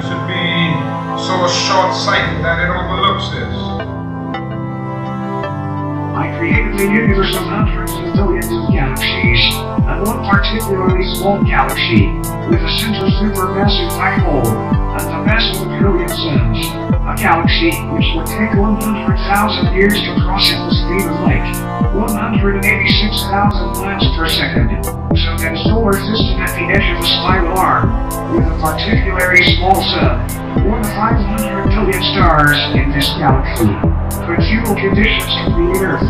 should be so short-sighted that it overlooks this. I created the universe of hundreds of billions of galaxies, and one particularly small galaxy, with a central supermassive black hole, and the mass of a trillion suns. A galaxy which would take 100,000 years to cross at the speed of light, 186,000 miles per second. So that solar system at the edge of a spiral arm, with a particularly small sun, 1 to 500 billion stars in this galaxy. But fuel conditions can be the Earth,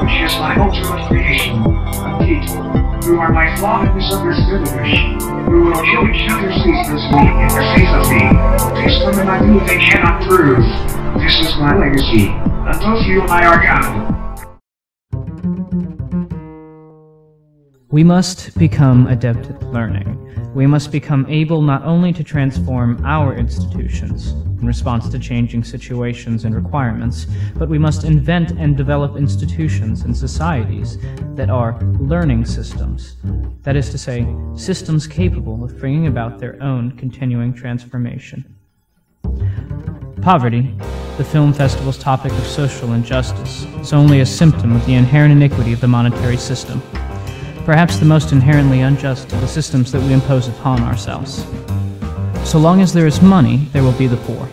which is my ultimate creation, a people who are my flawed and misunderstood image, who will kill each other ceaselessly in the face of me, based on an idea they cannot prove. This is my legacy, and both you and I are gone. We must become adept at learning. We must become able not only to transform our institutions in response to changing situations and requirements, but we must invent and develop institutions and societies that are learning systems. That is to say, systems capable of bringing about their own continuing transformation. Poverty, the film festival's topic of social injustice, is only a symptom of the inherent iniquity of the monetary system. Perhaps the most inherently unjust of the systems that we impose upon ourselves. So long as there is money, there will be the poor.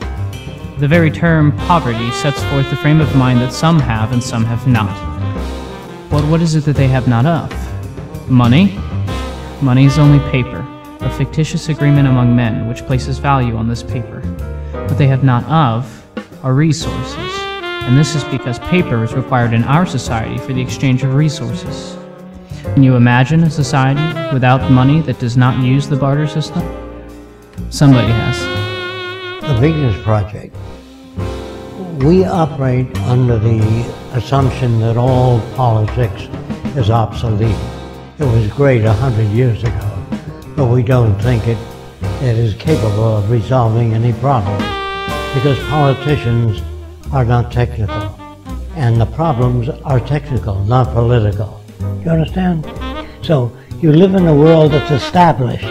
The very term poverty sets forth the frame of mind that some have and some have not. What is it that they have not of? Money? Money is only paper, a fictitious agreement among men which places value on this paper. What they have not of are resources, and this is because paper is required in our society for the exchange of resources. Can you imagine a society without money that does not use the barter system? Somebody has. The Venus Project. We operate under the assumption that all politics is obsolete. It was great 100 years ago, but we don't think it is capable of resolving any problem because politicians are not technical, and the problems are technical, not political. You understand? So you live in a world that's established.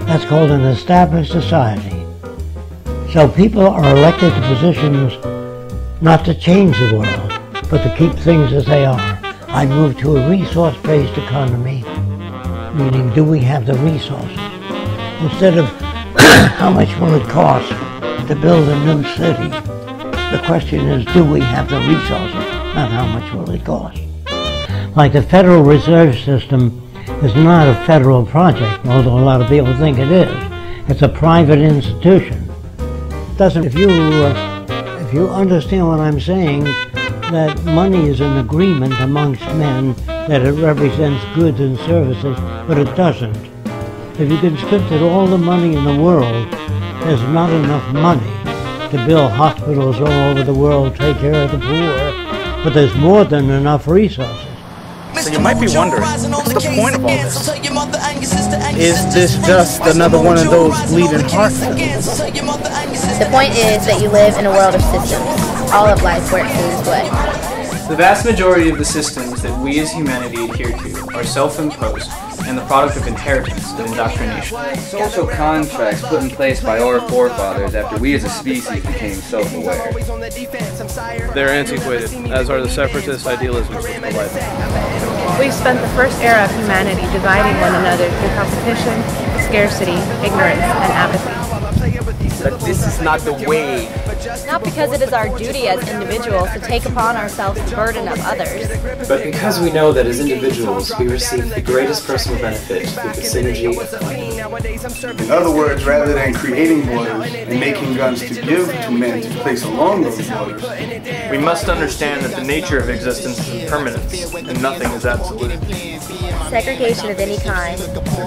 That's called an established society. So people are elected to positions not to change the world, but to keep things as they are. I moved to a resource-based economy, meaning do we have the resources? Instead of how much will it cost to build a new city, the question is do we have the resources, not how much will it cost. Like the Federal Reserve System is not a federal project, although a lot of people think it is. It's a private institution. If you understand what I'm saying, that money is an agreement amongst men, that it represents goods and services, but it doesn't. If you conscripted all the money in the world, there's not enough money to build hospitals all over the world, take care of the poor, but there's more than enough resources. So you might be wondering, what's the point of all this? Is this just another one of those bleeding heart films? The point is that you live in a world of systems. All of life works in this way. The vast majority of the systems that we as humanity adhere to are self-imposed and the product of inheritance and indoctrination. Social contracts put in place by our forefathers after we as a species became self-aware. They're antiquated, as are the separatist idealisms which provide them. We've spent the first era of humanity dividing one another through competition, scarcity, ignorance, and apathy. But this is not the way. Not because it is our duty as individuals to take upon ourselves the burden of others, but because we know that as individuals we receive the greatest personal benefit through the synergy of finding. In other words, rather than creating borders and making guns to give to men to place along those borders, we must understand that the nature of existence is impermanence, and nothing is absolute. segregation of any kind,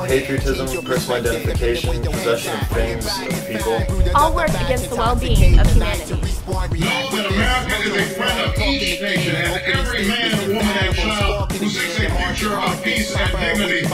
patriotism, personal identification, possession of things, of people, all work against the well-being of humanity. That America is a friend of each nation, and every man, woman, and child who seeks a future of peace and dignity